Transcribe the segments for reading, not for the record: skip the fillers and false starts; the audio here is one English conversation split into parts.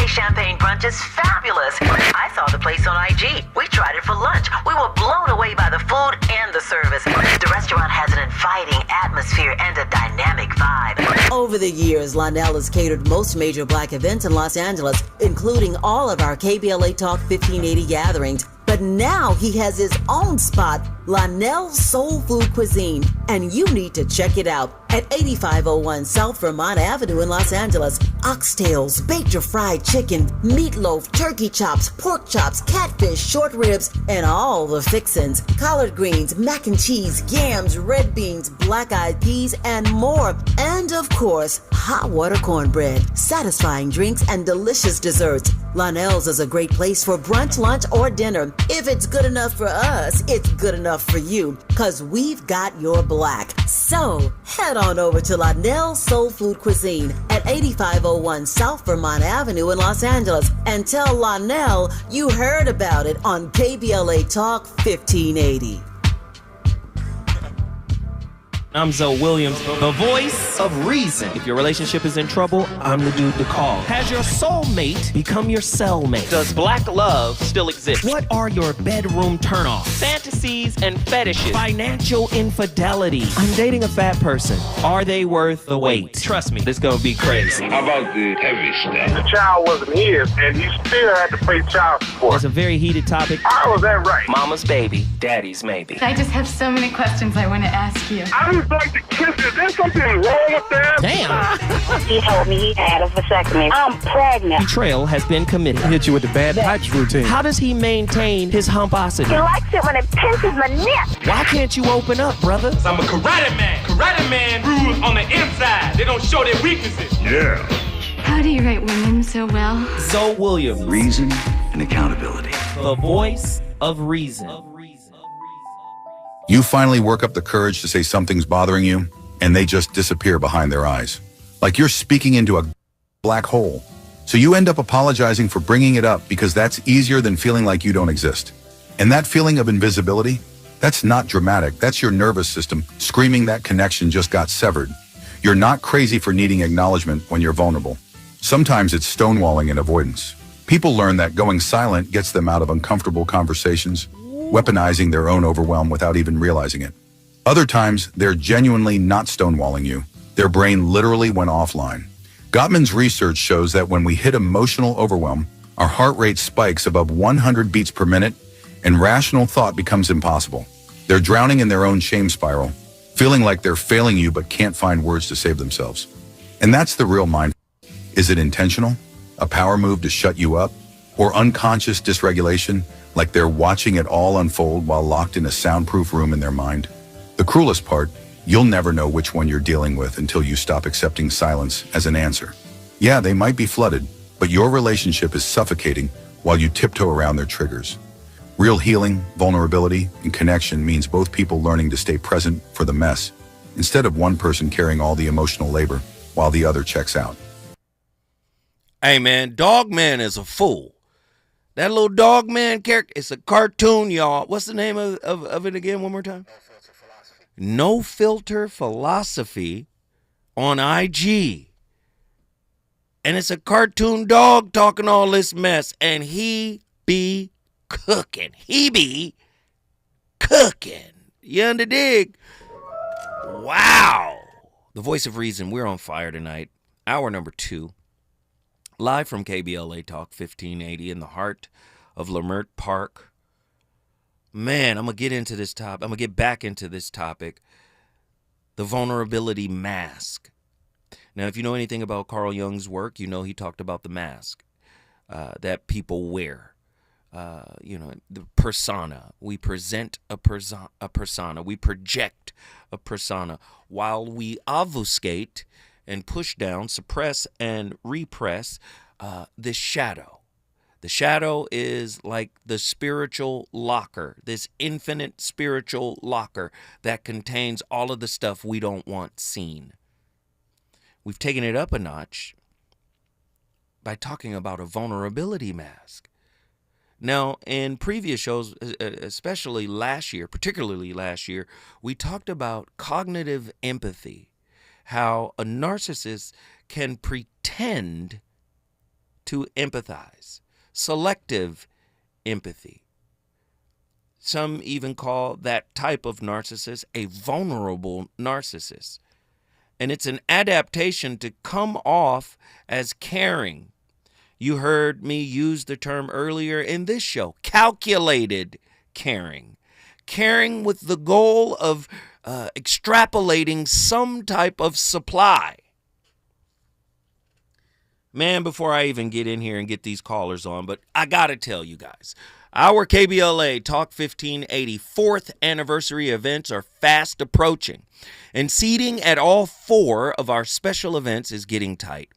Say champagne brunch is fabulous. I saw the place on IG. We tried it for lunch. We were blown away by the food and the service. The restaurant has an inviting atmosphere and a dynamic vibe. Over the years, Lionel has catered most major black events in Los Angeles, including all of our KBLA Talk 1580 gatherings. But now he has his own spot, Lionel's Soul Food Cuisine, and you need to check it out at 8501 South Vermont Avenue in Los Angeles. Oxtails, baked or fried chicken, meatloaf, turkey chops, pork chops, catfish, short ribs, and all the fixins. Collard greens, mac and cheese, yams, red beans, black-eyed peas, and more. And of course, hot water cornbread, satisfying drinks, and delicious desserts. Lionel's is a great place for brunch, lunch, or dinner. If it's good enough for us, it's good enough for you, because we've got your black. So, head on over to Lionel's Soul Food Cuisine at 8501 South Vermont Avenue in Los Angeles and tell Lionel you heard about it on KBLA Talk 1580. I'm Zoe Williams, the voice of reason. If your relationship is in trouble, I'm the dude to call. Has your soulmate become your cellmate? Does black love still exist? What are your bedroom turnoffs? Fantasies and fetishes. Financial infidelity. I'm dating a fat person. Are they worth the wait? Trust me, this gonna be crazy. How about the heavy stuff? The child wasn't his, and he still had to pay child support. It's a very heated topic. How was that right? Mama's baby, daddy's maybe. I just have so many questions I want to ask you. I just like to kiss it. Is there something wrong with that? Damn. He told me he had a vasectomy. I'm pregnant. Betrayal has been committed. Hit you with the bad pipes routine. How does he maintain his humposity? He likes it when it pinches my neck. Why can't you open up, brother? I'm a karate man. Karate man rules on the inside. They don't show their weaknesses. Yeah. How do you write women so well? Zoe Williams, Reason and accountability. the voice of reason. You finally work up the courage to say something's bothering you, and they just disappear behind their eyes. Like you're speaking into a black hole. So you end up apologizing for bringing it up because that's easier than feeling like you don't exist. And that feeling of invisibility, that's not dramatic. That's your nervous system screaming that connection just got severed. You're not crazy for needing acknowledgement when you're vulnerable. Sometimes it's stonewalling and avoidance. People learn that going silent gets them out of uncomfortable conversations, weaponizing their own overwhelm without even realizing it. Other times, they're genuinely not stonewalling you. Their brain literally went offline. Gottman's research shows that when we hit emotional overwhelm, our heart rate spikes above 100 beats per minute, and rational thought becomes impossible. They're drowning in their own shame spiral, feeling like they're failing you but can't find words to save themselves. And that's the real mind. Is it intentional? A power move to shut you up? Or unconscious dysregulation, like they're watching it all unfold while locked in a soundproof room in their mind? The cruelest part, you'll never know which one you're dealing with until you stop accepting silence as an answer. Yeah, they might be flooded, but your relationship is suffocating while you tiptoe around their triggers. Real healing, vulnerability, and connection means both people learning to stay present for the mess, instead of one person carrying all the emotional labor while the other checks out. Hey man, Dogman is a fool. That little Dogman character, it's a cartoon, y'all. What's the name of it again, one more time? No Filter Philosophy on IG. And it's a cartoon dog talking all this mess, and he be cooking. He be cooking. You under dig? Wow. The voice of reason. We're on fire tonight. Hour number 2. Live from KBLA Talk 1580 in the heart of Lamert Park. Man, I'm going to get into this topic. I'm going to get back into this topic. The vulnerability mask. Now, if you know anything about Carl Jung's work, you know he talked about the mask that people wear. The persona. We present a persona. We project a persona while we obfuscate and push down, suppress, and repress this shadow. The shadow is like the spiritual locker, this infinite spiritual locker that contains all of the stuff we don't want seen. We've taken it up a notch by talking about a vulnerability mask. Now, in previous shows, especially last year, particularly last year, we talked about cognitive empathy, how a narcissist can pretend to empathize, selective empathy. Some even call that type of narcissist a vulnerable narcissist. And it's an adaptation to come off as caring. You heard me use the term earlier in this show, calculated caring. Caring with the goal of extrapolating some type of supply. Man, before I even get in here and get these callers on, but I got to tell you guys, our KBLA Talk 1580 4th anniversary events are fast approaching, and seating at all 4 of our special events is getting tight.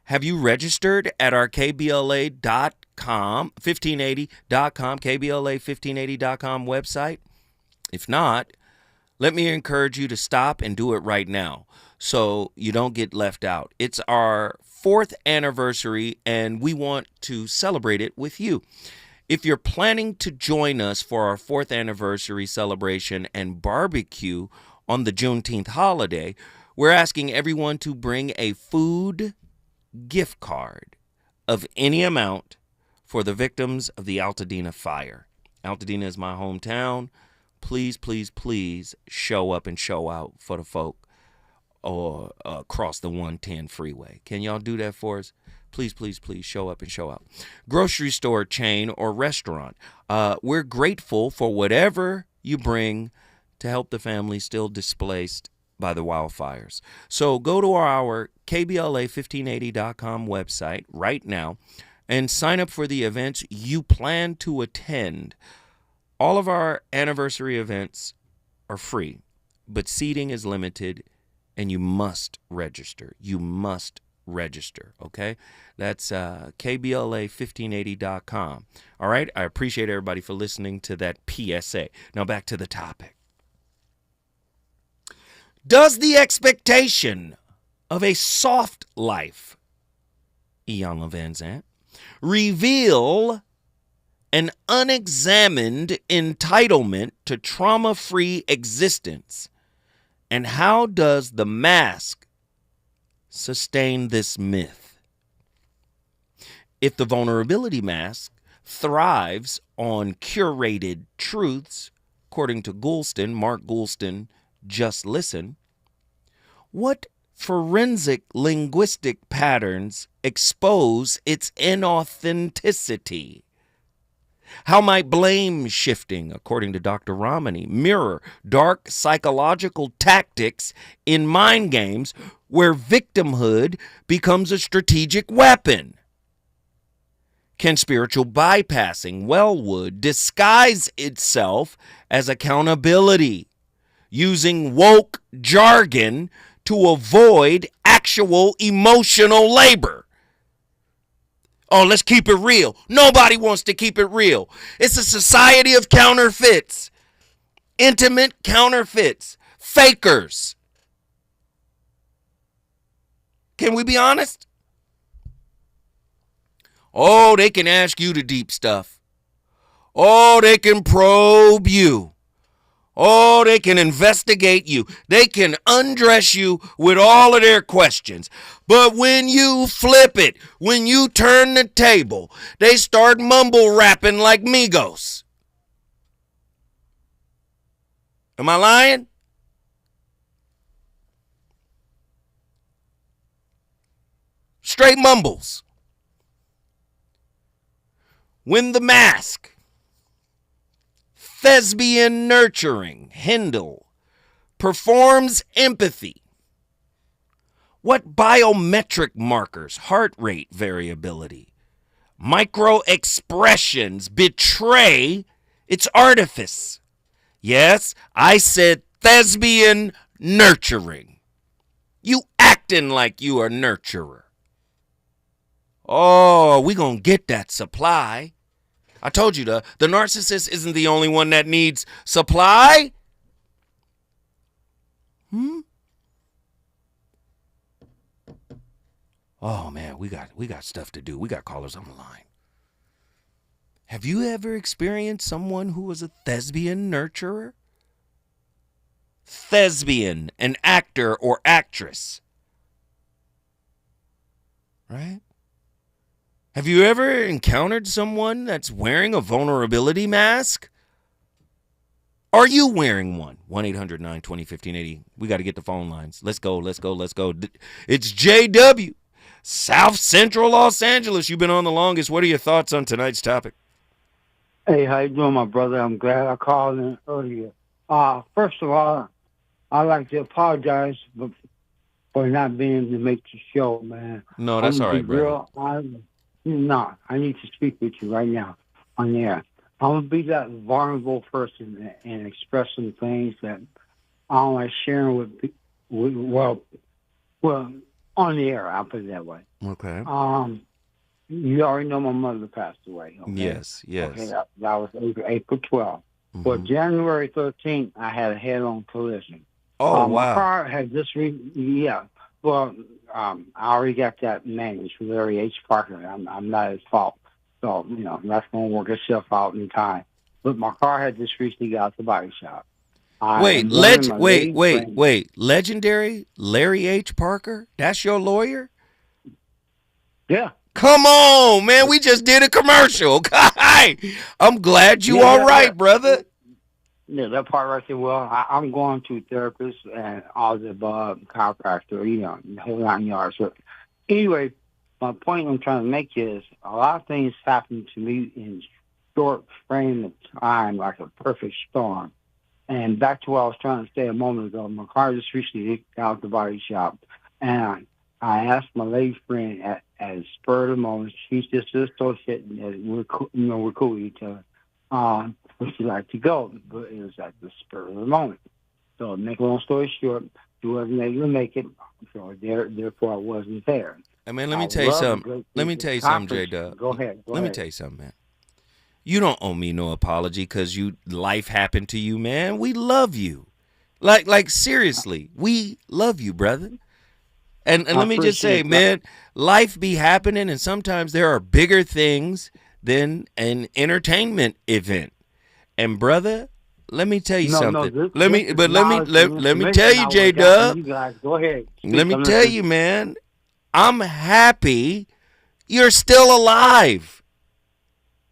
Have you registered at our KBLA.com, 1580.com, KBLA1580.com website? If not, let me encourage you to stop and do it right now so you don't get left out. It's our 4th anniversary, and we want to celebrate it with you. If you're planning to join us for our 4th anniversary celebration and barbecue on the Juneteenth holiday, we're asking everyone to bring a food gift card of any amount for the victims of the Altadena fire. Altadena is my hometown. Please, please, please show up and show out for the folk or across the 110 freeway. Can y'all do that for us? Please, please, please show up and show out. Grocery store chain or restaurant. We're grateful for whatever you bring to help the families still displaced by the wildfires. So go to our KBLA1580.com website right now and sign up for the events you plan to attend. All of our anniversary events are free, but seating is limited, and you must register. You must register, okay? That's KBLA1580.com. All right? I appreciate everybody for listening to that PSA. Now back to the topic. Does the expectation of a soft life, Iyanla Van Zandt, reveal an unexamined entitlement to trauma-free existence? And how does the mask sustain this myth? If the vulnerability mask thrives on curated truths, according to Goulston, Mark Goulston, just listen, what forensic linguistic patterns expose its inauthenticity? How might blame shifting, according to Dr. Ramani, mirror dark psychological tactics in mind games where victimhood becomes a strategic weapon? Can spiritual bypassing, Wellwood, disguise itself as accountability, using woke jargon to avoid actual emotional labor? Oh, let's keep it real. Nobody wants to keep it real. It's a society of counterfeits, intimate counterfeits, fakers. Can we be honest? Oh, they can ask you the deep stuff. Oh, they can probe you. Oh, they can investigate you. They can undress you with all of their questions. But when you flip it, when you turn the table, they start mumble rapping like Migos. Am I lying? Straight mumbles. When the mask, thespian nurturing, Hindle, performs empathy, what biometric markers, heart rate variability, micro expressions betray its artifice? Yes, I said thespian nurturing. You acting like you a nurturer. Oh, we gonna get that supply. I told you the narcissist isn't the only one that needs supply. Oh man, we got stuff to do. We got callers on the line. Have you ever experienced someone who was a thespian nurturer? Thespian, an actor or actress. Right? Have you ever encountered someone that's wearing a vulnerability mask? Are you wearing one? 1-800-920-1580. We got to get the phone lines. Let's go. It's JW, South Central Los Angeles. You've been on the longest. What are your thoughts on tonight's topic? Hey, how you doing, my brother? I'm glad I called in earlier. First of all, I'd like to apologize for not being able to make the show, man. No, that's all right, brother. I need to speak with you right now on the air. I'm going to be that vulnerable person and express some things that I don't like sharing with well, on the air, I'll put it that way. Okay. You already know my mother passed away. Okay? Yes. Okay, that was April 12th. Mm-hmm. Well, January 13th, I had a head-on collision. Oh, wow. My car had just I already got that managed from Larry H. Parker. I'm not at fault. So, that's going to work itself out in time. But my car had just recently got out the body shop. Wait. Legendary Larry H. Parker? That's your lawyer? Yeah. Come on, man. We just did a commercial. I'm glad you all right, brother. Yeah, that part right there. Well, I'm going to therapist and all the above, chiropractor, the whole 9 yards. So anyway, my point I'm trying to make is a lot of things happen to me in short frame of time, like a perfect storm. And back to what I was trying to say a moment ago, my car just recently got out the body shop, and I asked my lady friend at a spur of the moment. She's just an associate, and we're cool with each other. Where she liked to go, but it was at the spur of the moment. So, make a long story short, she wasn't able to make it, so therefore I wasn't there. I mean, let me tell you something. J-Dub. Go ahead. Let me tell you something, man. You don't owe me no apology because life happened to you, man. We love you. Like seriously, we love you, brother. And let me just say, man, life be happening, and sometimes there are bigger things than an entertainment event. And brother, let me tell you something. Let me tell you, J-Dub. Go ahead. Let me tell you, man. I'm happy you're still alive.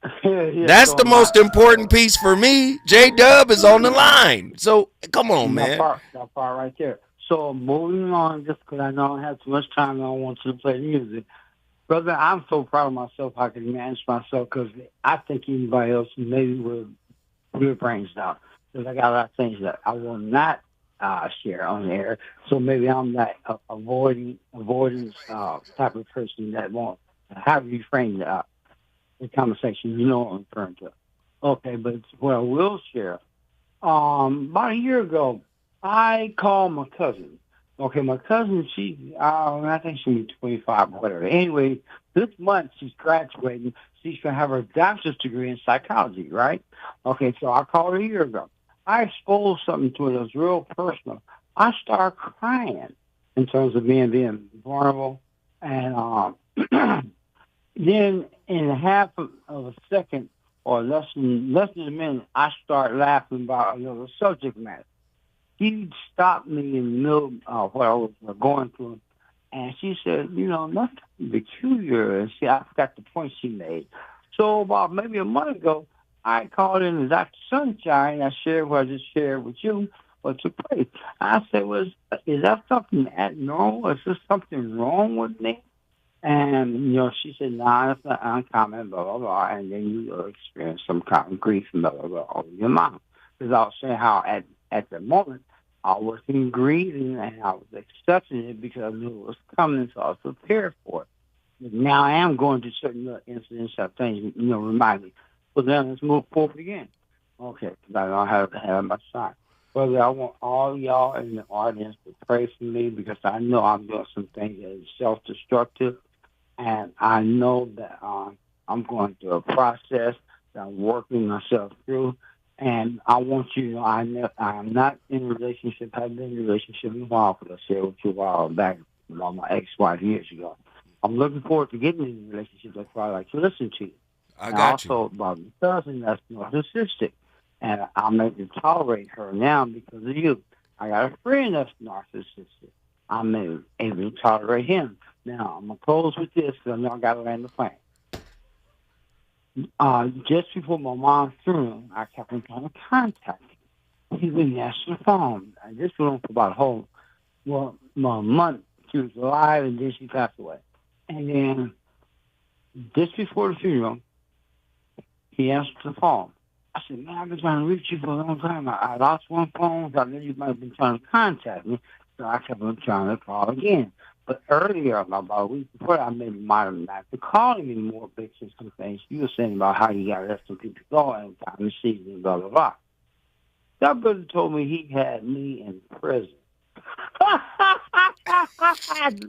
That's the most important piece for me. J-Dub is on the line. So, come on, man. That part right there. So, moving on, just because I know I don't have too much time, I don't want you to play the music. Brother, I'm so proud of myself how I can manage myself, because I think anybody else maybe would brains down. Because I got a lot of things that I will not share on the air. So maybe I'm that avoidance type of person that won't have you frame the conversation. You know what I'm referring to. Okay, but what I will share. About a year ago, I called my cousin. Okay, my cousin, I think she's 25 or whatever. Anyway, this month she's graduating. She's going to have her doctor's degree in psychology, right? Okay, so I called her a year ago. I exposed something to her that was real personal. I started crying in terms of being vulnerable. And then in half of a second or less than a minute, I started laughing about another subject matter. She stopped me in the middle of what I was going through, and she said, nothing peculiar. And I forgot the point she made. So about maybe a month ago, I called in Dr. Sunshine. I shared what I just shared with you, what took place. I said, is that something abnormal? Is there something wrong with me? And, she said, nah, that's not uncommon, blah, blah, blah. And then you experience some kind of grief, blah, blah, blah, over your mom. Because I was saying how at the moment, I was in grieving and I was accepting it because I knew it was coming, so I was prepared for it. But now I am going to certain incidents of things, remind me. But then let's move forward again. Okay, because I don't have much time. Brother, I want all y'all in the audience to pray for me, because I know I'm doing some things that is self-destructive, and I know that I'm going through a process that I'm working myself through. And I want you to know I'm not in a relationship. I've been in a relationship in a while, because I shared with you a while back about my ex-wife years ago. I'm looking forward to getting in a relationship. That's why I like to listen to you. Also about my cousin that's narcissistic. And I'm able to tolerate her now because of you. I got a friend that's narcissistic. I'm able to tolerate him. Now, I'm going to close with this because I know I got to land the plane. just before my mom's funeral, I kept on trying to contact him. He didn't answer the phone. I just went on for about a month. She was alive, and then she passed away. And then, just before the funeral, he answered the phone. I said, man, I've been trying to reach you for a long time. I lost one phone, so I knew you might have been trying to contact me. So I kept on trying to call again. But earlier, about a week before, I maybe might have not been calling anymore because of some things you were saying about how you got to let some people go and time to see and blah, blah, blah. That brother told me he had me in prison. I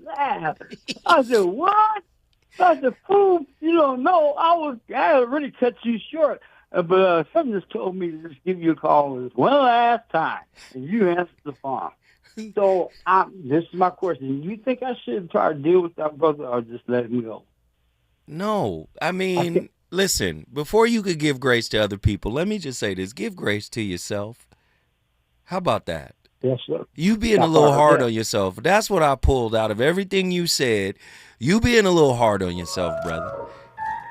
laughed. I said, what? I said, fool, you don't know. I really cut you short. But something just told me to just give you a call one last time. And you answered the phone. So this is my question. You think I should try to deal with that brother or just let him go? No. I mean, listen, before you could give grace to other people, let me just say this. Give grace to yourself. How about that? Yes, sir. You being a little hard on yourself. That's what I pulled out of everything you said. You being a little hard on yourself, brother.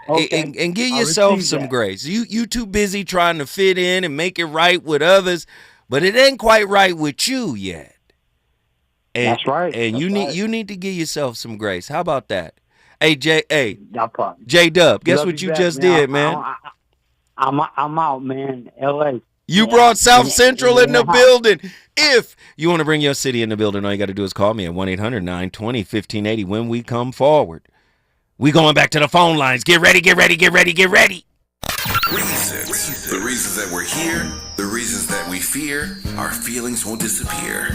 Okay. And give yourself some grace. You too busy trying to fit in and make it right with others, but it ain't quite right with you yet. And, that's right. And that's you need to give yourself some grace. How about that? Hey, no problem. J-Dub, guess what you just did, man? I'm out, man. L.A. You brought South Central in the building. If you want to bring your city in the building, all you got to do is call me at 1-800-920-1580 when we come forward. We going back to the phone lines. Get ready, get ready, get ready, get ready. Reasons. The reasons that we're here, the reasons that we fear, our feelings won't disappear.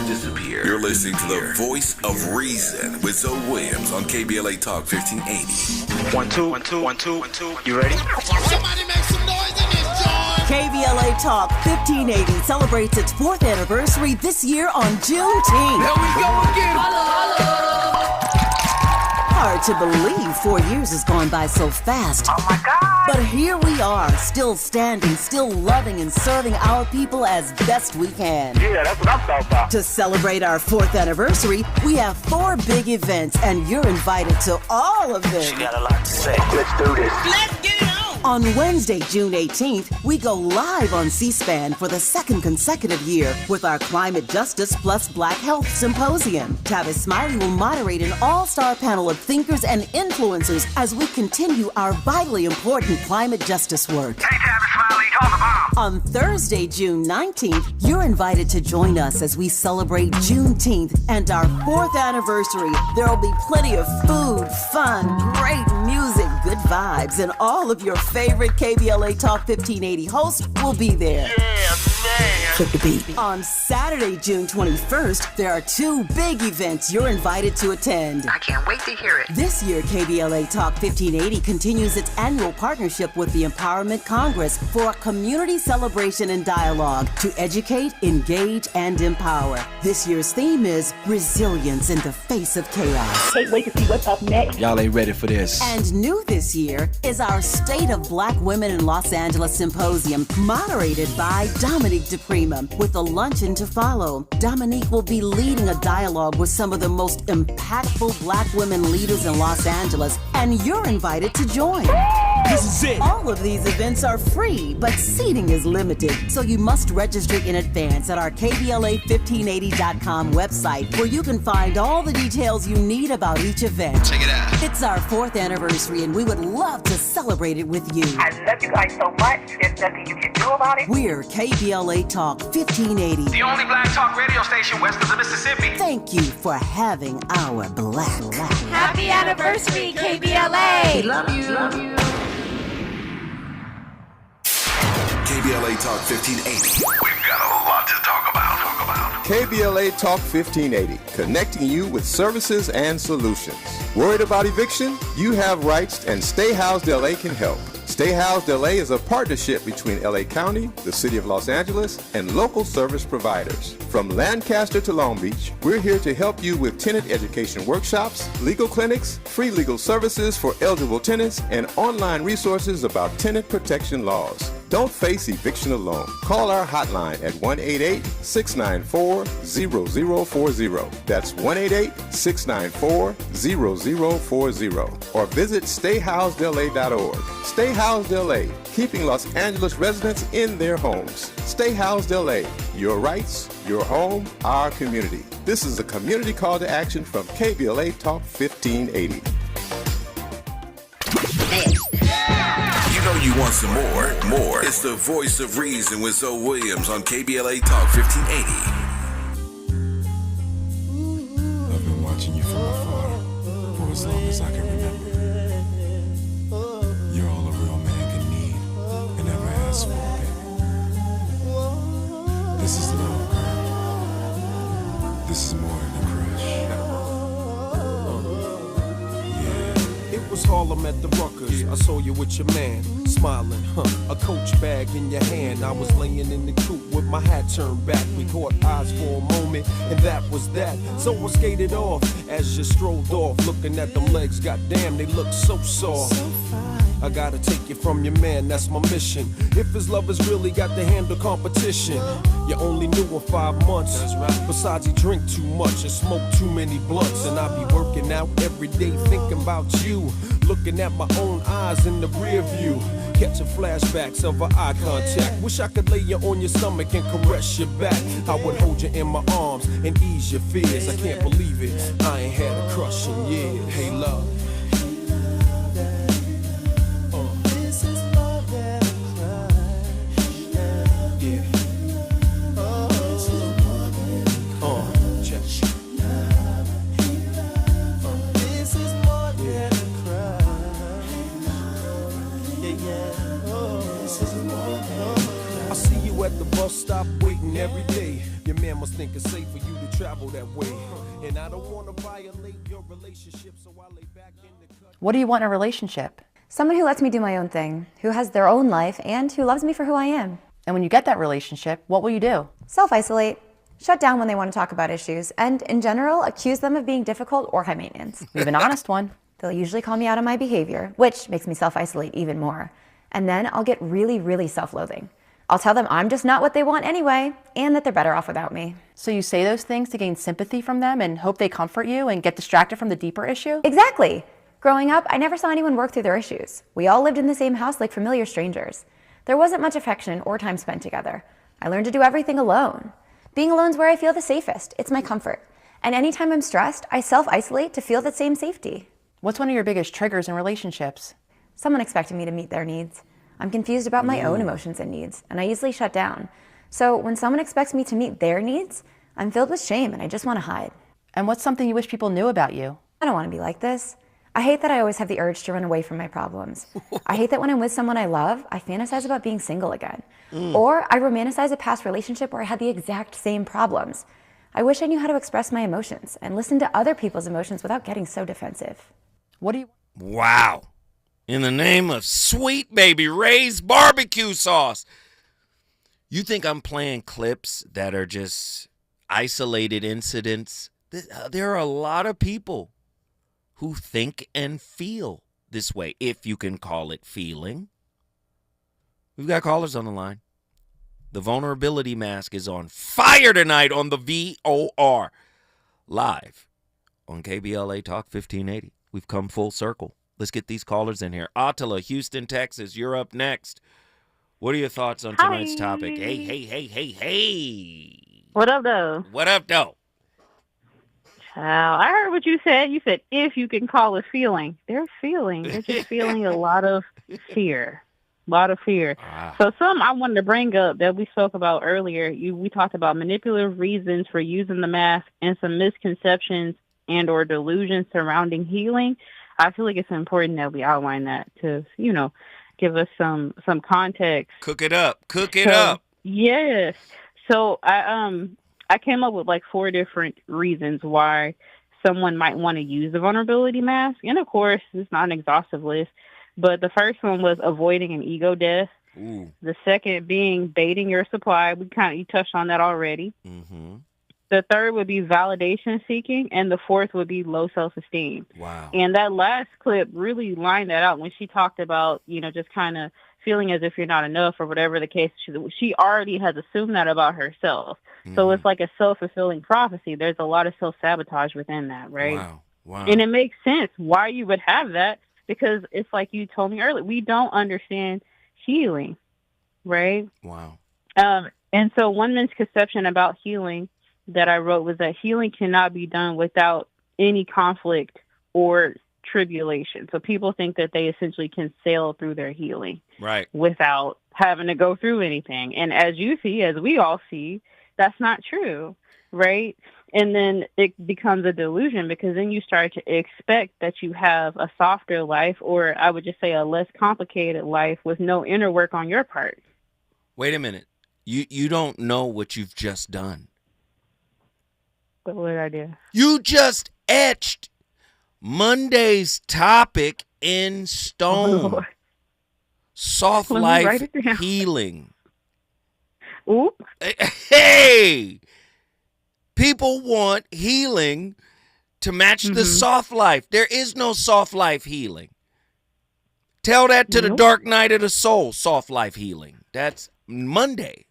You're listening to the voice of reason with Zoe Williams on KBLA Talk 1580. 1 2 1 2 1 2 1 2. You ready? Somebody make some noise in this joint. KBLA Talk 1580 celebrates its 4th anniversary this year on Juneteenth. There we go again. Hello. Hard to believe 4 years has gone by so fast. Oh my God. But here we are, still standing, still loving and serving our people as best we can. Yeah, that's what I'm talking about. To celebrate our 4th anniversary, we have 4 big events, and you're invited to all of them. She got a lot to say. Let's do this. Let's get it on. On Wednesday, June 18th, we go live on C-SPAN for the 2nd consecutive year with our Climate Justice Plus Black Health Symposium. Tavis Smiley will moderate an all-star panel of thinkers and influencers as we continue our vitally important climate justice work. Hey, Tavis Smiley, call the bomb. On Thursday, June 19th, you're invited to join us as we celebrate Juneteenth and our 4th anniversary. There will be plenty of food, fun, great music, good vibes, and all of your favorite KBLA Talk 1580 hosts will be there. Yeah, man. Flip the beat. On Saturday, June 21st, there are 2 big events you're invited to attend. I can't wait to hear it. This year, KBLA Talk 1580 continues its annual partnership with the Empowerment Congress for a community celebration and dialogue to educate, engage, and empower. This year's theme is resilience in the face of chaos. Can't wait to see what's up next. Y'all ain't ready for this. And new this year is our State of Black Women in Los Angeles Symposium, moderated by Dominique DePrima, with a luncheon to follow. Dominique will be leading a dialogue with some of the most impactful Black women leaders in Los Angeles, and you're invited to join. This is it. All of these events are free, but seating is limited, so you must register in advance at our KBLA1580.com website, where you can find all the details you need about each event. Check it out. It's our 4th anniversary, and we would love to celebrate it with you. I love you guys so much. There's nothing you can do about it. We're KBLA Talk 1580. The only black talk radio station west of the Mississippi. Thank you for having our black. Happy anniversary, KBLA. Love you. Love you. KBLA Talk 1580. We've got a lot to talk about. KBLA Talk 1580, connecting you with services and solutions. Worried about eviction? You have rights, and Stay Housed LA can help. Stay Housed LA is a partnership between LA County, the City of Los Angeles, and local service providers. From Lancaster to Long Beach, we're here to help you with tenant education workshops, legal clinics, free legal services for eligible tenants, and online resources about tenant protection laws. Don't face eviction alone. Call our hotline at 1-888-694-0040. That's 1-888-694-0040. Or visit stayhousedla.org. Stay Housed LA, keeping Los Angeles residents in their homes. Stay Housed LA, your rights, your home, our community. This is a community call to action from KBLA Talk 1580. You know you want some more. It's the voice of reason with Zoe Williams on KBLA Talk 1580. I've been watching you from afar for as long as I can remember. You're all a real man can need and ever ask for, baby. This is love, girl. This is more than a crush. It was Harlem at the Ruckers. I saw you with your man, smiling, a Coach bag in your hand. I was laying in the coupe with my hat turned back. We caught eyes for a moment, and that was that. So I skated off as you strolled off, looking at them legs. Goddamn, they look so soft. I gotta take you from your man, that's my mission. If his lovers really got to handle competition, you only knew him 5 months. That's right. Besides, he drink too much and smoke too many blunts. And I be working out every day thinking about you, looking at my own eyes in the rear view, catching flashbacks of our eye contact. Wish I could lay you on your stomach and caress your back. I would hold you in my arms and ease your fears. I can't believe it, I ain't had a crush in years. Hey love, at the bus stop waiting every day. Your man must think it's safe for you to travel that way. And I don't want to violate your relationship, so I lay back in the cut. What do you want in a relationship? Someone who lets me do my own thing, who has their own life, and who loves me for who I am. And when you get that relationship, what will you do? Self-isolate, shut down when they want to talk about issues, and in general, accuse them of being difficult or high maintenance. Leave an honest one. They'll usually call me out on my behavior, which makes me self-isolate even more. And then I'll get really, really self-loathing. I'll tell them I'm just not what they want anyway, and that they're better off without me. So you say those things to gain sympathy from them and hope they comfort you and get distracted from the deeper issue? Exactly. Growing up, I never saw anyone work through their issues. We all lived in the same house like familiar strangers. There wasn't much affection or time spent together. I learned to do everything alone. Being alone is where I feel the safest. It's my comfort. And anytime I'm stressed, I self-isolate to feel that same safety. What's one of your biggest triggers in relationships? Someone expecting me to meet their needs. I'm confused about my own emotions and needs, and I easily shut down. So when someone expects me to meet their needs, I'm filled with shame and I just want to hide. And what's something you wish people knew about you? I don't want to be like this. I hate that I always have the urge to run away from my problems. I hate that when I'm with someone I love, I fantasize about being single again. Or I romanticize a past relationship where I had the exact same problems. I wish I knew how to express my emotions and listen to other people's emotions without getting so defensive. What do you... Wow. In the name of Sweet Baby Ray's barbecue sauce. You think I'm playing clips that are just isolated incidents? There are a lot of people who think and feel this way, if you can call it feeling. We've got callers on the line. The vulnerability mask is on fire tonight on the VOR. Live on KBLA Talk 1580. We've come full circle. Let's get these callers in here. Attila, Houston, Texas, you're up next. What are your thoughts on tonight's topic? Hey. What up, though? What up, though? I heard what you said. You said, if you can call it feeling. They're just feeling a lot of fear. So some I wanted to bring up that we spoke about earlier. We talked about manipulative reasons for using the mask and some misconceptions and or delusions surrounding healing. I feel like it's important that we outline that to, give us some context. Cook it up. Yes. So I came up with like 4 different reasons why someone might want to use the vulnerability mask. And of course, it's not an exhaustive list, but the first one was avoiding an ego death. Ooh. The second being baiting your supply. You touched on that already. Mm-hmm. The third would be validation seeking, and the fourth would be low self-esteem. Wow. And that last clip really lined that out when she talked about, just kind of feeling as if you're not enough or whatever the case. She already has assumed that about herself. Mm-hmm. So it's like a self-fulfilling prophecy. There's a lot of self-sabotage within that, right? Wow. And it makes sense why you would have that, because it's like you told me earlier, we don't understand healing, right? Wow. And so one misconception about healing that I wrote was that healing cannot be done without any conflict or tribulation. So people think that they essentially can sail through their healing without having to go through anything. And as you see, as we all see, that's not true, right? And then it becomes a delusion, because then you start to expect that you have a softer life, or I would just say a less complicated life with no inner work on your part. Wait a minute. You don't know what you've just done. What did I do? You just etched Monday's topic in stone. Soft life healing. Oop. Hey! People want healing to match the soft life. There is no soft life healing. Tell that to the dark night of the soul, soft life healing. That's Monday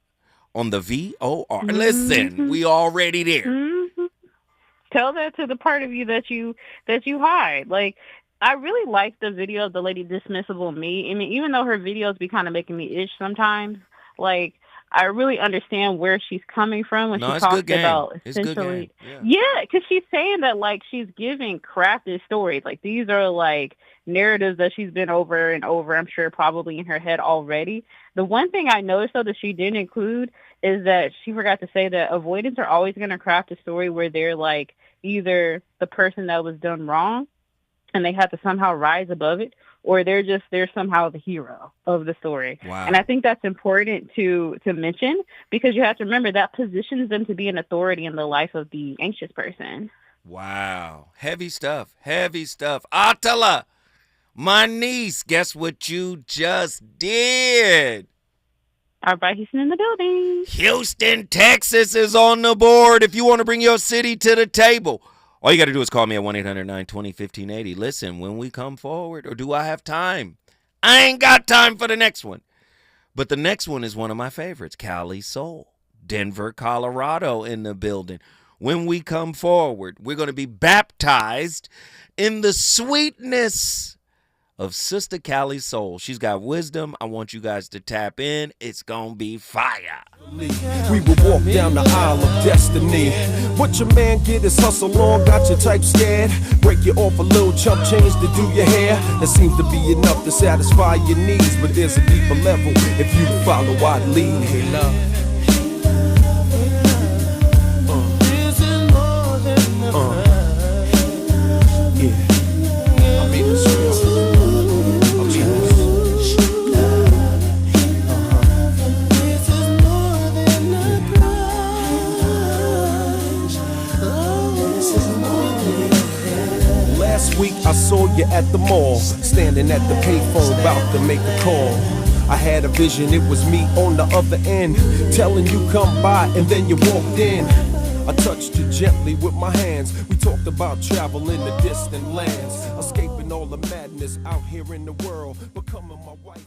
on the VOR. Listen, we already there. Tell that to the part of you that you hide. Like, I really like the video of the lady Dismissible Me. I mean, even though her videos be kind of making me itch sometimes, like, I really understand where she's coming from when she talks about essentially. Yeah, because she's saying that, like, she's giving crafted stories. Like, these are, like, narratives that she's been over and over, I'm sure, probably in her head already. The one thing I noticed, though, that she didn't include is that she forgot to say that avoidants are always going to craft a story where they're, like, either the person that was done wrong and they have to somehow rise above it, or they're somehow the hero of the story. Wow. And I think that's important to mention, because you have to remember that positions them to be an authority in the life of the anxious person. Wow. Heavy stuff. Attila, my niece, guess what you just did? All right, Houston in the building. Houston, Texas is on the board. If you want to bring your city to the table, all you got to do is call me at 1-800-920-1580. Listen, when we come forward, or do I have time? I ain't got time for the next one. But the next one is one of my favorites, Cali Soul. Denver, Colorado in the building. When we come forward, we're going to be baptized in the sweetness of Sister Cali Soul. She's got wisdom. I want you guys to tap in. It's gonna be fire. We will walk down the aisle of destiny. What your man get his hustle on, got your type scared. Break you off a little chump change to do your hair. That seems to be enough to satisfy your needs, but there's a deeper level if you follow I lead. Hey, love. Yeah. I mean, it's real. Last week I saw you at the mall, standing at the payphone about to make a call. I had a vision, it was me on the other end, telling you come by, and then you walked in. I touched you gently with my hands. We talked about travel in the distant lands, escaping all the madness out here in the world, becoming my wife.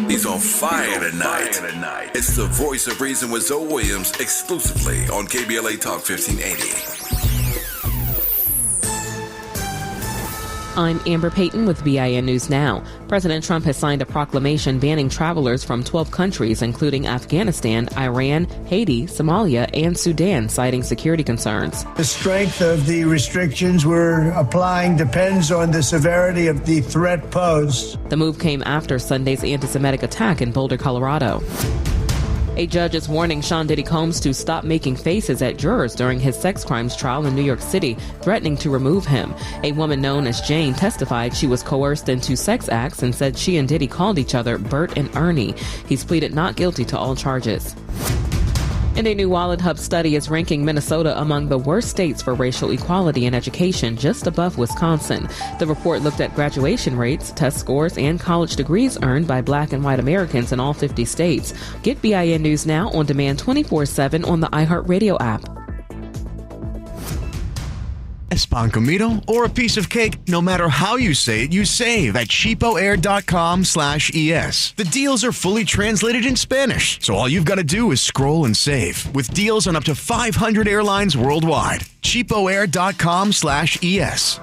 He's on fire tonight. It's the Voice of Reason with Zoe Williams, exclusively on KBLA Talk 1580. I'm Amber Payton with BIN News Now. President Trump has signed a proclamation banning travelers from 12 countries, including Afghanistan, Iran, Haiti, Somalia, and Sudan, citing security concerns. The strength of the restrictions we're applying depends on the severity of the threat posed. The move came after Sunday's anti-Semitic attack in Boulder, Colorado. A judge is warning Sean Diddy Combs to stop making faces at jurors during his sex crimes trial in New York City, threatening to remove him. A woman known as Jane testified she was coerced into sex acts and said she and Diddy called each other Bert and Ernie. He's pleaded not guilty to all charges. And a new Wallet Hub study is ranking Minnesota among the worst states for racial equality in education, just above Wisconsin. The report looked at graduation rates, test scores, and college degrees earned by Black and white Americans in all 50 states. Get BIN News Now on demand 24/7 on the iHeartRadio app. Pan comido or a piece of cake, no matter how you say it, you save at cheapoair.com/ES. The deals are fully translated in Spanish, so all you've got to do is scroll and save with deals on up to 500 airlines worldwide. cheapoair.com/ES.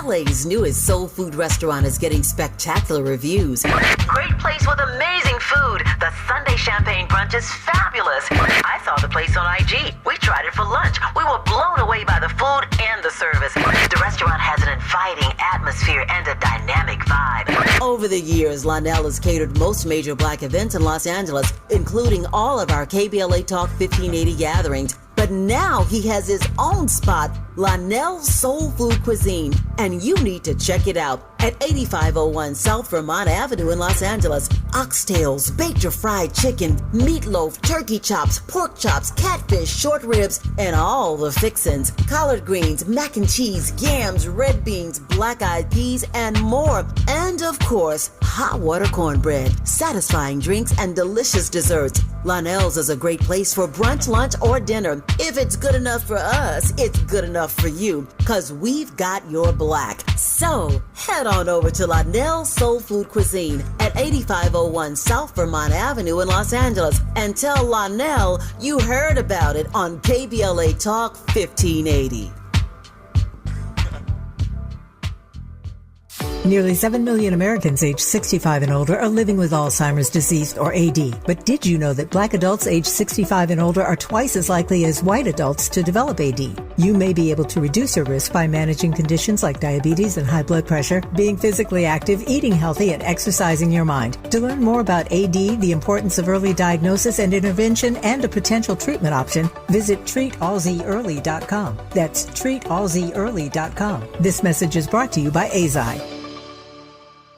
LA's newest soul food restaurant is getting spectacular reviews. Great place with amazing food. The Sunday champagne brunch is fabulous. I saw the place on IG. We tried it for lunch. We were blown away by the food and the service. The restaurant has an inviting atmosphere and a dynamic vibe. Over the years, Lionel has catered most major Black events in Los Angeles, including all of our KBLA Talk 1580 gatherings. But now he has his own spot, Lionel's Soul Food Cuisine, and you need to check it out at 8501 South Vermont Avenue in Los Angeles. Oxtails, baked or fried chicken, meatloaf, turkey chops, pork chops, catfish, short ribs, and all the fixins. Collard greens, mac and cheese, yams, red beans, black-eyed peas, and more. And of course, hot water cornbread, satisfying drinks, and delicious desserts. Lionel's is a great place for brunch, lunch, or dinner. If it's good enough for us, it's good enough for you, because we've got your Black. So head on over to Lionel's Soul Food Cuisine at 8501 South Vermont Avenue in Los Angeles and tell Lionel you heard about it on KBLA Talk 1580. Nearly 7 million Americans aged 65 and older are living with Alzheimer's disease or AD. But did you know that Black adults aged 65 and older are twice as likely as white adults to develop AD? You may be able to reduce your risk by managing conditions like diabetes and high blood pressure, being physically active, eating healthy, and exercising your mind. To learn more about AD, the importance of early diagnosis and intervention, and a potential treatment option, visit treatalzearly.com. That's treatalzearly.com. This message is brought to you by AZI.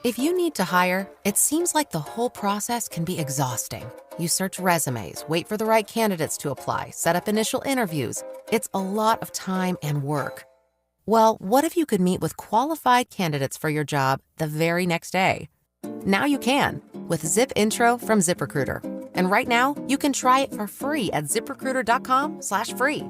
If you need to hire, it seems like the whole process can be exhausting. You search resumes, wait for the right candidates to apply, set up initial interviews. It's a lot of time and work. Well, what if you could meet with qualified candidates for your job the very next day? Now you can with Zip Intro from ZipRecruiter. And right now, you can try it for free at ziprecruiter.com/free.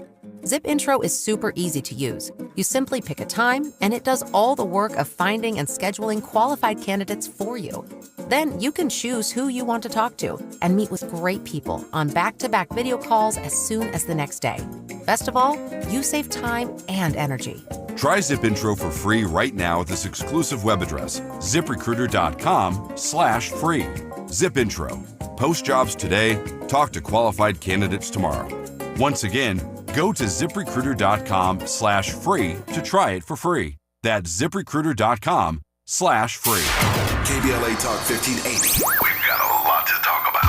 Zip Intro is super easy to use. You simply pick a time, and it does all the work of finding and scheduling qualified candidates for you. Then you can choose who you want to talk to and meet with great people on back-to-back video calls as soon as the next day. Best of all, you save time and energy. Try Zip Intro for free right now at this exclusive web address, ziprecruiter.com/free. Zip Intro. Post jobs today, talk to qualified candidates tomorrow. Once again, go to ziprecruiter.com/free to try it for free. That's ziprecruiter.com/free. KBLA Talk 1580. We've got a lot to talk about.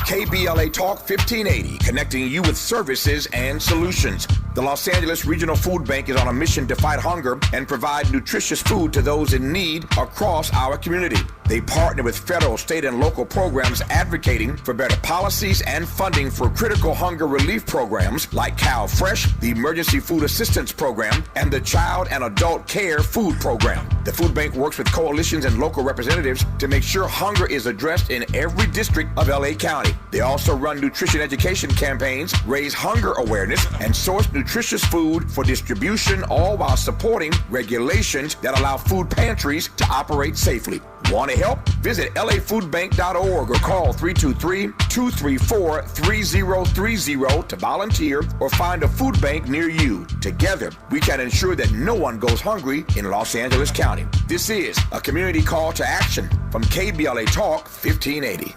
KBLA Talk 1580, connecting you with services and solutions. The Los Angeles Regional Food Bank is on a mission to fight hunger and provide nutritious food to those in need across our community. They partner with federal, state, and local programs advocating for better policies and funding for critical hunger relief programs like Cal Fresh, the Emergency Food Assistance Program, and the Child and Adult Care Food Program. The food bank works with coalitions and local representatives to make sure hunger is addressed in every district of LA County. They also run nutrition education campaigns, raise hunger awareness, and source nutritious food for distribution, all while supporting regulations that allow food pantries to operate safely. Want to help? Visit lafoodbank.org or call 323-234-3030 to volunteer or find a food bank near you. Together, we can ensure that no one goes hungry in Los Angeles County. This is a community call to action from KBLA Talk 1580.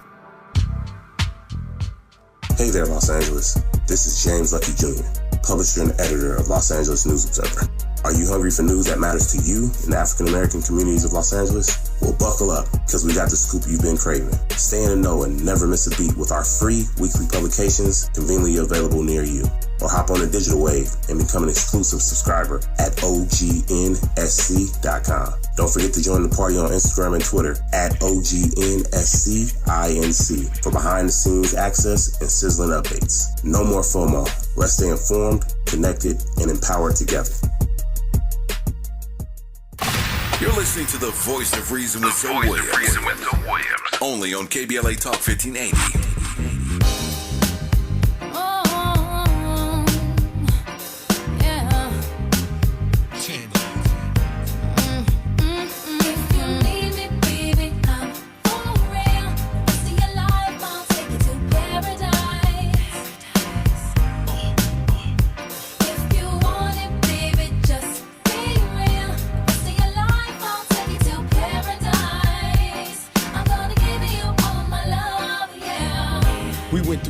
Hey there, Los Angeles. This is James Lucky Jr., publisher and editor of Los Angeles News Observer. Are you hungry for news that matters to you in the African American communities of Los Angeles? Well, buckle up, because we got the scoop you've been craving. Stay in the know and never miss a beat with our free weekly publications conveniently available near you. Or hop on the digital wave and become an exclusive subscriber at OGNSC.com. Don't forget to join the party on Instagram and Twitter at OGNSCINC for behind-the-scenes access and sizzling updates. No more FOMO. Let's stay informed, connected, and empowered together. You're listening to the Voice of Reason with Zoe Williams. Only on KBLA Talk 1580.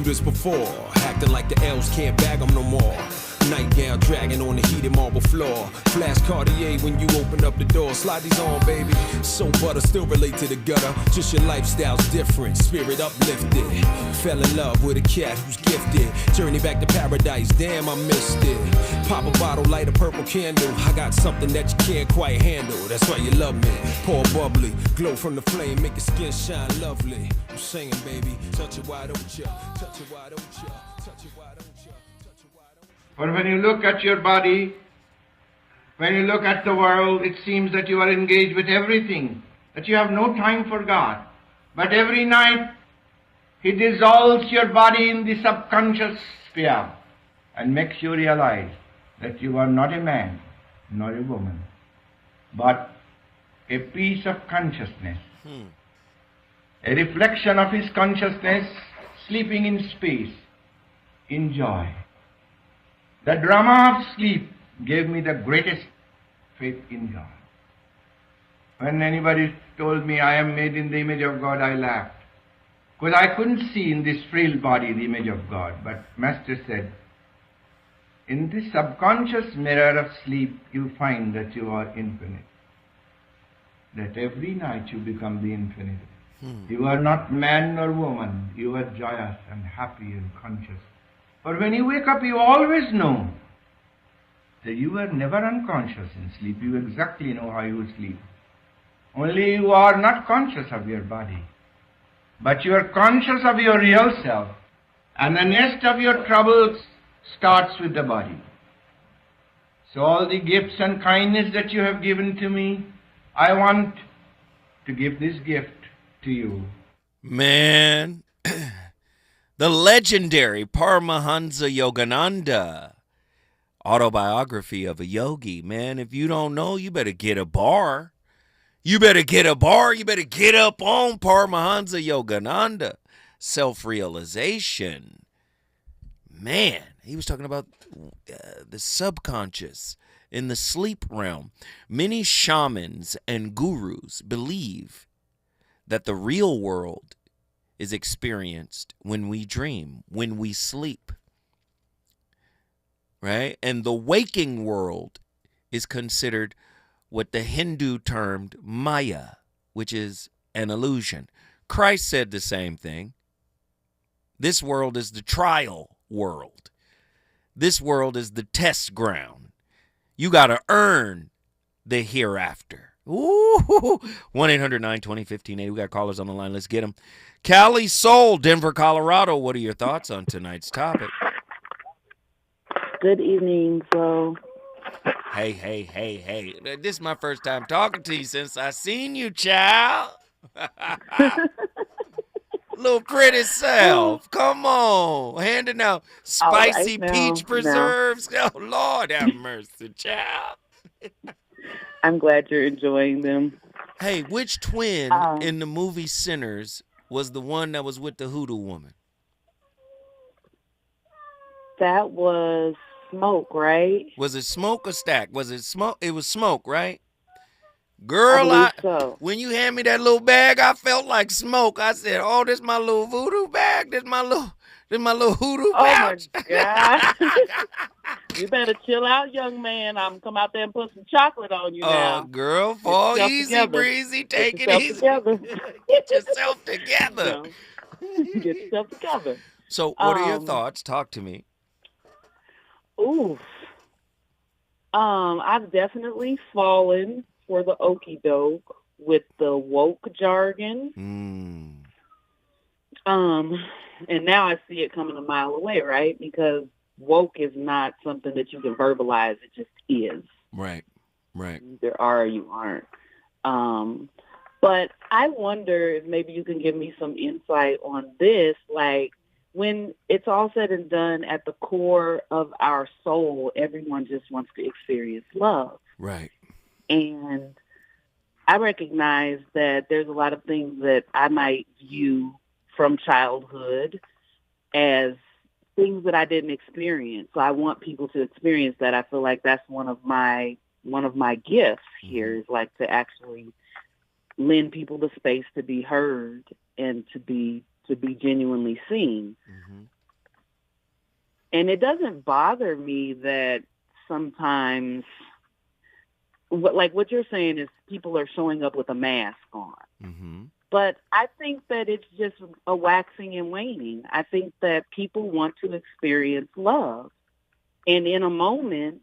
This before, acting like the elves can't bag them no more. Nightgown dragging on the heated marble floor. Flash Cartier when you open up the door. Slide these on, baby. So butter, still relate to the gutter. Just your lifestyle's different, spirit uplifted. Fell in love with a cat who's gifted. Journey back to paradise, damn I missed it. Pop a bottle, light a purple candle. I got something that you can't quite handle. That's why you love me. Pour bubbly, glow from the flame, make your skin shine lovely. I'm saying, baby, touch it, why don't you? Touch it, why don't you? Touch it, why don't you? For when you look at your body, when you look at the world, it seems that you are engaged with everything, that you have no time for God. But every night, He dissolves your body in the subconscious sphere and makes you realize that you are not a man, nor a woman, but a piece of consciousness, a reflection of His consciousness sleeping in space, in joy. The drama of sleep gave me the greatest faith in God. When anybody told me I am made in the image of God, I laughed. Because I couldn't see in this frail body the image of God. But Master said, in this subconscious mirror of sleep, you find that you are infinite. That every night you become the infinite. You are not man nor woman. You are joyous and happy and conscious. For when you wake up, you always know that you were never unconscious in sleep. You exactly know how you sleep. Only you are not conscious of your body, but you are conscious of your real self. And the nest of your troubles starts with the body. So all the gifts and kindness that you have given to me, I want to give this gift to you. Man. The legendary Paramahansa Yogananda, autobiography of a yogi. Man, if you don't know, you better get a bar. You better get a bar. You better get up on Paramahansa Yogananda. Self-realization. Man, he was talking about the subconscious in the sleep realm. Many shamans and gurus believe that the real world is experienced when we dream, when we sleep, right? And the waking world is considered what the Hindu termed Maya, which is an illusion. Christ said the same thing. This world is the trial world. This world is the test ground. You got to earn the hereafter. Ooh, 1-800-920-1580. We got callers on the line. Let's get them. Cali Soul, Denver, Colorado. What are your thoughts on tonight's topic? Good evening, Flo. Hey. This is my first time talking to you since I seen you, child. Little pretty self. Come on. Handing out spicy peach preserves. Oh, Lord have mercy, child. I'm glad you're enjoying them. Hey, which twin in the movie Sinners was the one that was with the hoodoo woman? That was Smoke, right? Was it Smoke or Stack? Was it Smoke? It was Smoke, right? Girl, when you hand me that little bag, I felt like Smoke. I said, "Oh, this my little voodoo bag. This my little hoodoo pouch." Oh my God! You better chill out, young man. I'm come out there and put some chocolate on you now. Girl, Get fall yourself easy, together. breezy. Take Get it yourself easy. together. Get yourself together. Get yourself together. So, what are your thoughts? Talk to me. Oof. I've definitely fallen for the okie doke with the woke jargon. And now I see it coming a mile away, right? Because woke is not something that you can verbalize. It just is. Right. You either are or you aren't. But I wonder if maybe you can give me some insight on this. Like, when it's all said and done, at the core of our soul, everyone just wants to experience love. Right. And I recognize that there's a lot of things that I might view from childhood as things that I didn't experience. So I want people to experience that. I feel like that's one of my gifts here, is like to actually lend people the space to be heard and to be genuinely seen. And it doesn't bother me that sometimes, what you're saying is people are showing up with a mask on. But I think that it's just a waxing and waning. I think that people want to experience love. And in a moment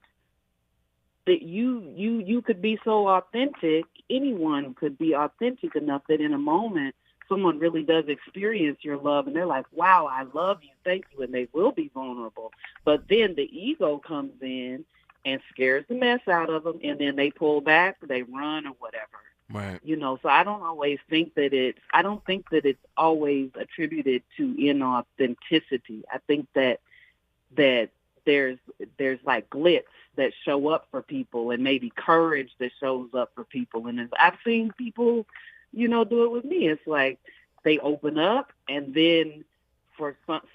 that you could be so authentic, anyone could be authentic enough that in a moment someone really does experience your love and they're like, wow, I love you, thank you, and they will be vulnerable. But then the ego comes in and scares the mess out of them, and then they pull back, they run or whatever. Right. So I don't think that it's always attributed to inauthenticity. I think that there's like glitz that show up for people, and maybe courage that shows up for people. And I've seen people, do it with me. It's like they open up, and then